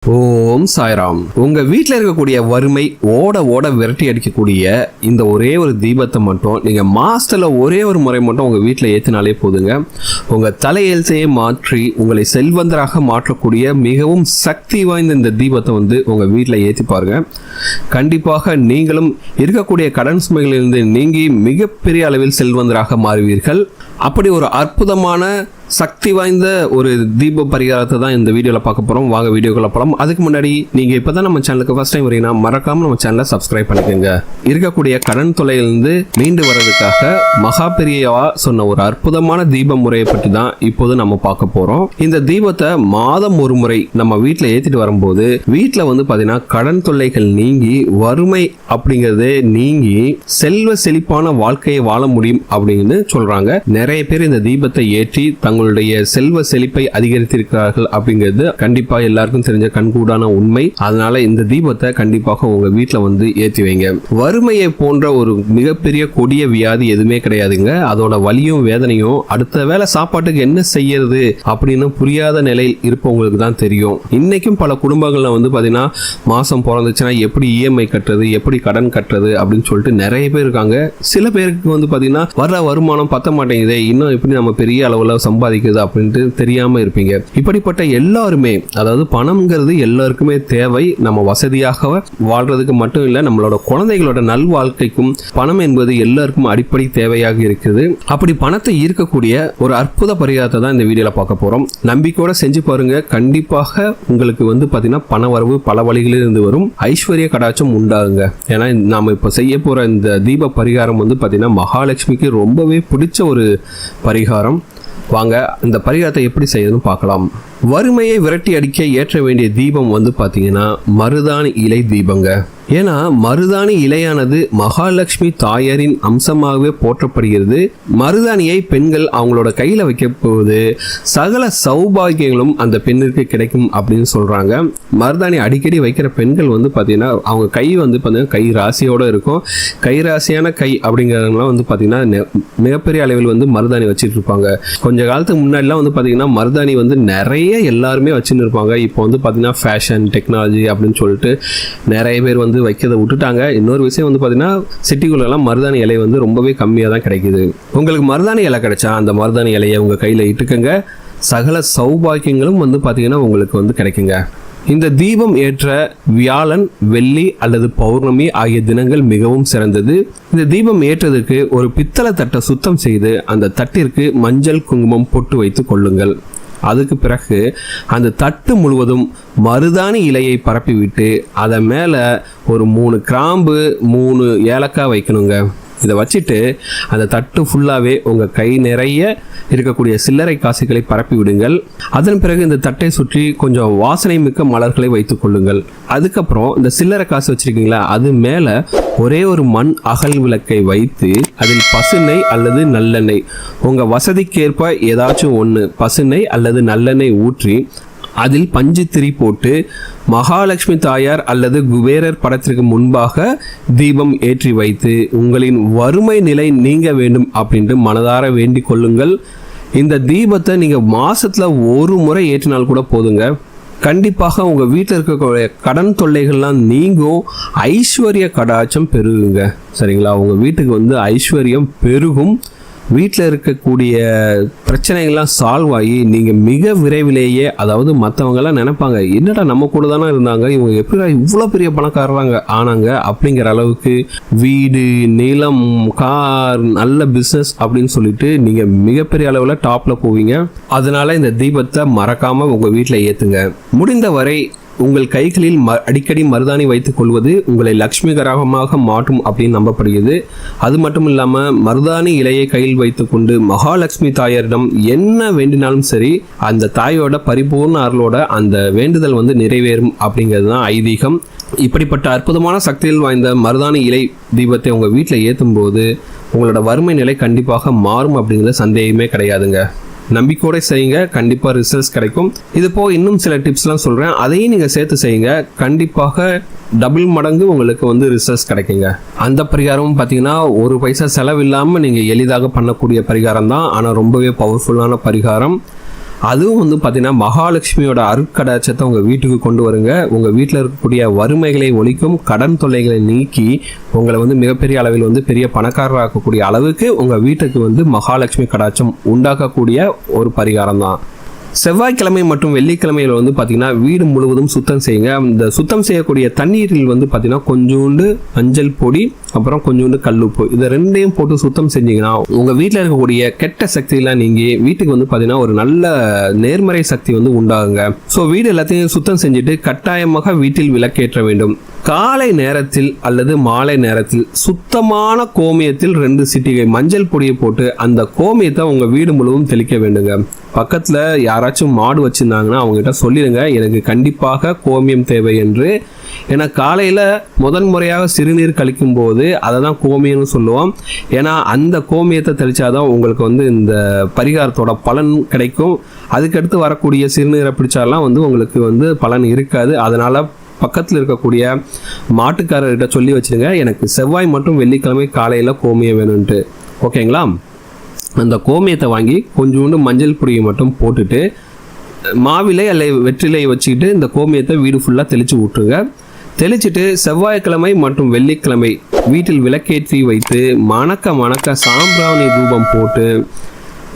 ஓம் சாய்ராம். உங்க வீட்டில் இருக்கக்கூடிய வறுமை ஓட ஓட விரட்டி அடிக்கக்கூடிய இந்த ஒரே ஒரு தீபத்தை மட்டும் நீங்க மாசத்துல ஒரே ஒரு முறை மட்டும் உங்க வீட்டில் ஏத்தினாலே போதுங்க. உங்க தலையெழுத்தையே மாற்றி உங்களை செல்வந்தராக மாற்றக்கூடிய மிகவும் சக்தி வாய்ந்த இந்த தீபத்தை உங்க வீட்டில் ஏற்றி பாருங்க. கண்டிப்பாக நீங்களும் இருக்கக்கூடிய கடன் சுமைகளிலிருந்து நீங்கி மிகப்பெரிய அளவில் செல்வந்தராக மாறுவீர்கள். அப்படி ஒரு அற்புதமான சக்தி வாய்ந்த ஒரு தீப பரிகாரத்தை தான் இந்த வீடியோவில் பார்க்க போகிறோம். வாங்க வீடியோக்குள்ள போகலாம். அதுக்கு முன்னாடி நீங்கள் இப்போ தான் நம்ம சேனலுக்கு ஃபர்ஸ்ட் டைம் வரீங்கன்னா மறக்காமல் நம்ம சேனலை சப்ஸ்கிரைப் பண்ணிக்கோங்க. இருக்கக்கூடிய கடன் தொல்லையிலிருந்து மீண்டு வர்றதுக்காக மகா பெரியவா சொன்ன ஒரு அற்புதமான தீப முறையை பற்றி தான் இப்போது நம்ம பார்க்க போகிறோம். இந்த தீபத்தை மாதம் ஒரு முறை நம்ம வீட்டில் ஏற்றிட்டு வரும்போது வீட்டில் பார்த்தீங்கன்னா கடன் தொல்லைகள் நீங்கி வறுமை அப்படிங்கிறது நீங்கி செல்வ செழிப்பான வாழ்க்கையை வாழ முடியும் அப்படின்னு சொல்றாங்க. நிறைய பேர் இந்த தீபத்தை ஏற்றி தங்களுடைய செல்வ செழிப்பை அதிகரித்திருக்கிறார்கள் அப்படிங்கிறது கண்டிப்பா எல்லாருக்கும் தெரிஞ்ச கண்கூடான உண்மை. அதனால இந்த தீபத்தை கண்டிப்பாக உங்க வீட்டுல ஏற்றி வைங்க. வறுமையை போன்ற ஒரு மிகப்பெரிய கொடிய வியாதி எதுவுமே கிடையாதுங்க. அதோட வலியும் வேதனையும் அடுத்த வேளை சாப்பாட்டுக்கு என்ன செய்யறது அப்படின்னு புரியாத நிலையில் இருப்பவங்களுக்கு தான் தெரியும். இன்னைக்கும் பல குடும்பங்கள்ல பாத்தீங்கன்னா மாசம் பிறந்துச்சுன்னா எப்படி இஎம்ஐ கட்டுறது, எப்படி கடன் கட்டுறது அப்படின்னு சொல்லிட்டு நிறைய பேர் இருக்காங்க. சில பேருக்கு பாத்தீங்கன்னா வர்ற வருமானம் பத்த மாட்டேங்குது, இன்னும் எப்படி நம்ம பெரிய அளவுல சம்பாதிக்கிறது அப்படின்ட்டு தெரியாம இருப்பீங்க. இப்படிப்பட்ட எல்லாருமே, அதாவது பணம்ங்கிறது எல்லாருக்குமே தேவை. நம்ம வசதியாக வாழ்றதுக்கு மட்டும் இல்ல, நம்மளோட குழந்தைகளோட நல்வாழ்க்கைக்கும் பணம் என்பது எல்லாருக்கும் அடிப்படை தேவையாக இருக்குது. அப்படி பணத்தை ஈர்க்கக்கூடிய ஒரு அற்புத பரிகாரத்தை தான் இந்த வீடியோல பார்க்க போறோம். நம்பிக்கையோட செஞ்சு பாருங்க. கண்டிப்பாக உங்களுக்கு பாத்தீங்கன்னா பண வரவு பல வழிகளில் இருந்து வரும். ஐஸ்வர்ய கடாட்சம் உண்டாகுங்க. ஏன்னா நாம இப்ப செய்ய போற இந்த தீப பரிகாரம் பாத்தீங்கன்னா மகாலட்சுமிக்கு ரொம்பவே பிடிச்ச ஒரு பரிகாரம். வாங்க இந்த பரிகாரத்தை எப்படி செய்யணும்னு பார்க்கலாம். வறுமையை விரட்டி அடிக்க ஏற்ற வேண்டிய தீபம் பாத்தீங்கன்னா மருதாணி இலை தீபங்க. ஏன்னா மருதாணி இலையானது மகாலட்சுமி தாயாரின் அம்சமாகவே போற்றப்படுகிறது. மருதாணியை பெண்கள் அவங்களோட கையில வைக்க போது சகல சௌபாகியங்களும் அந்த பெண்ணிற்கு கிடைக்கும் அப்படின்னு சொல்றாங்க. மருதாணி அடிக்கடி வைக்கிற பெண்கள் பாத்தீங்கன்னா அவங்க கை பாத்தீங்கன்னா கை ராசியோட இருக்கும். கை ராசியான கை அப்படிங்கிறவங்களாம் பாத்தீங்கன்னா மிகப்பெரிய அளவில் மருதாணி வச்சுட்டு இருப்பாங்க. கொஞ்ச காலத்துக்கு முன்னாடிலாம் பாத்தீங்கன்னா மருதாணி நிறைய எல்லாருமே வச்சுன்னு இருப்பாங்க. இப்போ பாத்தீங்கன்னா ஃபேஷன் டெக்னாலஜி அப்படின்னு சொல்லிட்டு நிறைய பேர் வைக்கிறத விட்டுட்டாங்க. இன்னொரு விஷயம் பாத்தீங்கன்னா சிட்டிக்குள்ளெல்லாம் மருதாணி இலை ரொம்பவே கம்மியாக தான் கிடைக்குது. உங்களுக்கு மருதாணி இலை கிடைச்சா அந்த மருதாணி இலையை உங்க கையில இட்டுக்கங்க. சகல சௌபாக்கியங்களும் பாத்தீங்கன்னா உங்களுக்கு கிடைக்குங்க. இந்த தீபம் ஏற்ற வியாழன், வெள்ளி அல்லது பௌர்ணமி ஆகிய தினங்கள் மிகவும் சிறந்தது. இந்த தீபம் ஏற்றதுக்கு ஒரு பித்தளை தட்டை சுத்தம் செய்து அந்த தட்டிற்கு மஞ்சள் குங்குமம் பொட்டு வைத்து கொள்ளுங்கள். அதுக்கு பிறகு அந்த தட்டு முழுவதும் மருதாணி இலையை பரப்பி விட்டு அதை மேலே ஒரு 3 கிராம்பு 3 ஏலக்காய் வைக்கணுங்க. இதை வச்சுட்டு அந்த தட்டு ஃபுல்லாகவே உங்கள் கை நிறைய இருக்கக்கூடிய சில்லறை காசுகளை பரப்பி விடுங்கள். அதன் பிறகு இந்த தட்டை சுற்றி கொஞ்சம் வாசனை மிக்க மலர்களை வைத்துக் கொள்ளுங்கள். அதுக்கப்புறம் இந்த சில்லறை காசு வச்சிருக்கீங்களா, அது மேலே ஒரே ஒரு மண் அகல் விளக்கை வைத்து அதில் பசுநெய் அல்லது நல்லெண்ணெய், உங்கள் வசதிக்கேற்ப ஏதாச்சும் ஒன்று பசுநெய் அல்லது நல்லெண்ணெய் ஊற்றி அதில் பஞ்சு திரி போட்டு மகாலட்சுமி தாயார் அல்லது குபேரர் படத்திற்கு முன்பாக தீபம் ஏற்றி வைத்து உங்களின் வறுமை நிலை நீங்க வேண்டும் அப்படின்ட்டு மனதார வேண்டிக் கொள்ளுங்கள். இந்த தீபத்தை நீங்க மாசத்துல ஒரு முறை ஏற்றினால் கூட போதுங்க. கண்டிப்பாக உங்க வீட்டில் இருக்கக்கூடிய கடன் தொல்லைகள்லாம் நீங்கும். ஐஸ்வர்ய கடாட்சம் பெருகுங்க. சரிங்களா? உங்க வீட்டுக்கு ஐஸ்வர்யம் பெருகும். வீட்டில் இருக்கக்கூடிய பிரச்சனைகள்லாம் சால்வ் ஆகி நீங்கள் மிக விரைவிலேயே, அதாவது மற்றவங்கெல்லாம் நினைப்பாங்க என்னடா நம்ம கூட தானே இருந்தாங்க, இவங்க எப்படி இவ்வளோ பெரிய பணக்காரங்க ஆனாங்க அப்படிங்கிற அளவுக்கு வீடு, நிலம், கார், நல்ல பிஸ்னஸ் அப்படின்னு சொல்லிட்டு நீங்கள் மிகப்பெரிய அளவில் டாப்பில் போவீங்க. அதனால இந்த தீபத்தை மறக்காமல் உங்கள் வீட்டில் ஏற்றுங்க. முடிந்தவரை உங்கள் கைகளில் அடிக்கடி மருதாணி வைத்துக் கொள்வது உங்களை லட்சுமிகரமாக மாற்றும் அப்படின்னு நம்பப்படுகிறது. அது மட்டும் இல்லாமல் மருதாணி இலையை கையில் வைத்துக்கொண்டு மகாலட்சுமி தாயாரிடம் என்ன வேண்டினாலும் சரி அந்த தாயோட பரிபூர்ண அருளோட அந்த வேண்டுதல் நிறைவேறும் அப்படிங்கிறது தான் ஐதீகம். இப்படிப்பட்ட அற்புதமான சக்தியில் வாய்ந்த மருதாணி இலை தீபத்தை உங்கள் வீட்டில் ஏற்றும் போது உங்களோட வறுமை நிலை கண்டிப்பாக மாறும் அப்படிங்கிறது சந்தேகமே கிடையாதுங்க. நம்பிக்கையோட செய்யுங்க, கண்டிப்பாக ரிசல்ட்ஸ் கிடைக்கும். இது போக இன்னும் சில டிப்ஸ்லாம் சொல்கிறேன், அதையும் நீங்கள் சேர்த்து செய்யுங்க. கண்டிப்பாக டபுள் மடங்கு உங்களுக்கு ரிசல்ட்ஸ் கிடைக்குங்க. அந்த பரிகாரமும் பார்த்தீங்கன்னா 1 பைசா செலவில்லாமல் நீங்கள் எளிதாக பண்ணக்கூடிய பரிகாரம் தான். ஆனால் ரொம்பவே பவர்ஃபுல்லான பரிகாரம். அதுவும் வந்து பார்த்தீங்கன்னா மகாலட்சுமியோட அருட்கடாட்சத்தை உங்கள் வீட்டுக்கு கொண்டு வருங்க. உங்கள் வீட்டில் இருக்கக்கூடிய வறுமைகளை ஒழிக்கும், கடன் தொல்லைகளை நீக்கி உங்களை வந்து மிகப்பெரிய அளவில் வந்து பெரிய பணக்காரராக்கக்கூடிய அளவுக்கு உங்கள் வீட்டுக்கு வந்து மகாலட்சுமி கடாட்சம் உண்டாக்கக்கூடிய ஒரு பரிகாரம் தான். செவ்வாய்க்கிழமை மற்றும் வெள்ளிக்கிழமையில் வந்து பார்த்தீங்கன்னா வீடு முழுவதும் சுத்தம் செய்யுங்க. இந்த சுத்தம் செய்யக்கூடிய தண்ணீரில் வந்து பார்த்தீங்கன்னா கொஞ்சோண்டு மஞ்சள் பொடி, அப்புறம் கொஞ்சோண்டு கல்லுப்பு, இதை ரெண்டையும் போட்டு சுத்தம் செஞ்சீங்கன்னா உங்கள் வீட்டில் இருக்கக்கூடிய கெட்ட சக்தியெல்லாம் நீங்கி வீட்டுக்கு வந்து பார்த்தீங்கன்னா ஒரு நல்ல நேர்மறை சக்தி வந்து உண்டாகுங்க. ஸோ வீடு எல்லாத்தையும் சுத்தம் செஞ்சுட்டு கட்டாயமாக வீட்டில் விளக்கேற்ற வேண்டும். காலை நேரத்தில் அல்லது மாலை நேரத்தில் சுத்தமான கோமியத்தில் 2 சிட்டிகை மஞ்சள் பொடியை போட்டு அந்த கோமியத்தை உங்கள் வீடு முழுவதும் தெளிக்க வேண்டுங்க. பக்கத்தில் யாராச்சும் மாடு வச்சுருந்தாங்கன்னா அவங்ககிட்ட சொல்லிடுங்க, எனக்கு கண்டிப்பாக கோமியம் தேவை என்று. ஏன்னா காலையில் முதன்முறையாக சிறுநீர் கழிக்கும் போது அதை தான் கோமியம்னு சொல்லுவோம். ஏன்னா அந்த கோமியத்தை தெளித்தாதான் உங்களுக்கு வந்து இந்த பரிகாரத்தோட பலன் கிடைக்கும். அதுக்கடுத்து வரக்கூடிய சிறுநீரை பிடிச்சாலாம் வந்து உங்களுக்கு வந்து பலன் இருக்காது. அதனால் பக்கத்தில் இருக்கக்கூடிய மாட்டுக்காரர்கிட்ட சொல்லி வச்சுருங்க, எனக்கு செவ்வாய் மற்றும் வெள்ளிக்கிழமை காலையில் கோமியம் வேணும்ன்ட்டு. ஓகேங்களா? அந்த கோமியத்தை வாங்கி கொஞ்சோண்டு மஞ்சள் பொடியை மட்டும் போட்டுட்டு மாவிலை அல்லது வெற்றிலை வச்சுக்கிட்டு இந்த கோமியத்தை வீடு ஃபுல்லாக தெளித்து விட்டுருங்க. தெளிச்சுட்டு செவ்வாய்க்கிழமை மற்றும் வெள்ளிக்கிழமை வீட்டில் விளக்கேற்றி வைத்து மணக்க சாம்பிராணி தூபம் போட்டு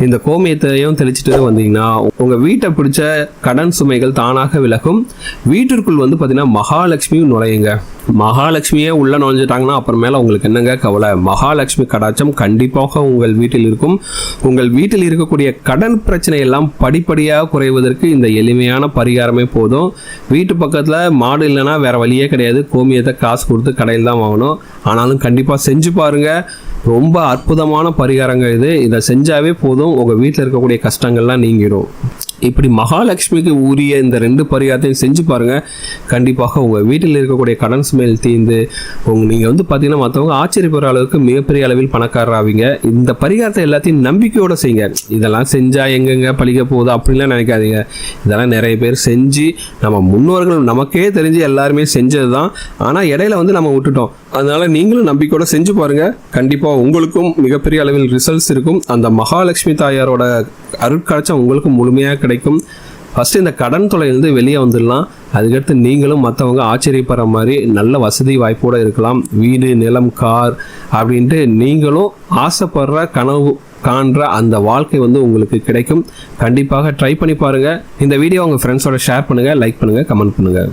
இந்த கோமியத்தையும் தெளிச்சுட்டு வந்தீங்கன்னா உங்கள் வீட்டை பிடிச்ச கடன் சுமைகள் தானாக விலகும். வீட்டிற்குள் வந்து பார்த்தீங்கன்னா மகாலட்சுமியும் நுழையுங்க. மகாலட்சுமியே உள்ள நுழைஞ்சிட்டாங்கன்னா அப்புறமேல உங்களுக்கு என்னங்க கவலை? மகாலட்சுமி கடாட்சம் கண்டிப்பாக உங்கள் வீட்டில் இருக்கும். உங்கள் வீட்டில் இருக்கக்கூடிய கடன் பிரச்சனை எல்லாம் படிப்படியாக குறைவதற்கு இந்த எளிமையான பரிகாரமே போதும். வீட்டு பக்கத்தில் மாடு இல்லைன்னா வேற வழியே கிடையாது, கோமியத்தை காசு கொடுத்து கடையில் தான் வாங்கணும். ஆனாலும் கண்டிப்பாக செஞ்சு பாருங்க, ரொம்ப அற்புதமான பரிகாரங்க இது. இதை செஞ்சாவே போதும், உங்கள் வீட்டில் இருக்கக்கூடிய கஷ்டங்கள்லாம் நீங்கிடும். இப்படி மகாலட்சுமிக்கு உரிய இந்த 2 பரிகாரத்தையும் செஞ்சு பாருங்கள். கண்டிப்பாக உங்கள் வீட்டில் இருக்கக்கூடிய கடன் சுமையில் தீர்ந்து நீங்கள் வந்து பார்த்தீங்கன்னா மற்றவங்க ஆச்சரியப்படுற அளவுக்கு மிகப்பெரிய அளவில் பணக்காரர் ஆவீங்க. இந்த பரிகாரத்தை எல்லாத்தையும் நம்பிக்கையோடு செய்யுங்க. இதெல்லாம் செஞ்சால் எங்கெங்க பழிக்க போகுது அப்படின்லாம் நினைக்காதீங்க. இதெல்லாம் நிறைய பேர் செஞ்சு நம்ம முன்னோர்கள் நமக்கே தெரிஞ்சு எல்லாருமே செஞ்சது தான். ஆனால் இடையில வந்து நம்ம விட்டுட்டோம். அதனால் நீங்களும் நம்பிக்கையோடு செஞ்சு பாருங்கள். கண்டிப்பாக உங்களுக்கும் மிகப்பெரிய அளவில் ரிசல்ட்ஸ் இருக்கும். அந்த மகாலட்சுமி தாயாரோட அருட்காட்சம் உங்களுக்கு முழுமையாக கிடைக்கும். ஃபஸ்ட்டு இந்த கடன் தொலையிலிருந்து வெளியே வந்துடலாம். அதுக்கடுத்து நீங்களும் மற்றவங்க ஆச்சரியப்படுற மாதிரி நல்ல வசதி வாய்ப்போடு இருக்கலாம். வீடு, நிலம், கார் அப்படின்ட்டு நீங்களும் ஆசைப்படுற கனவு காண்ற அந்த வாழ்க்கை வந்து உங்களுக்கு கிடைக்கும். கண்டிப்பாக ட்ரை பண்ணி பாருங்கள். இந்த வீடியோ உங்கள் ஃப்ரெண்ட்ஸோட ஷேர் பண்ணுங்கள், லைக் பண்ணுங்கள், கமெண்ட் பண்ணுங்கள்.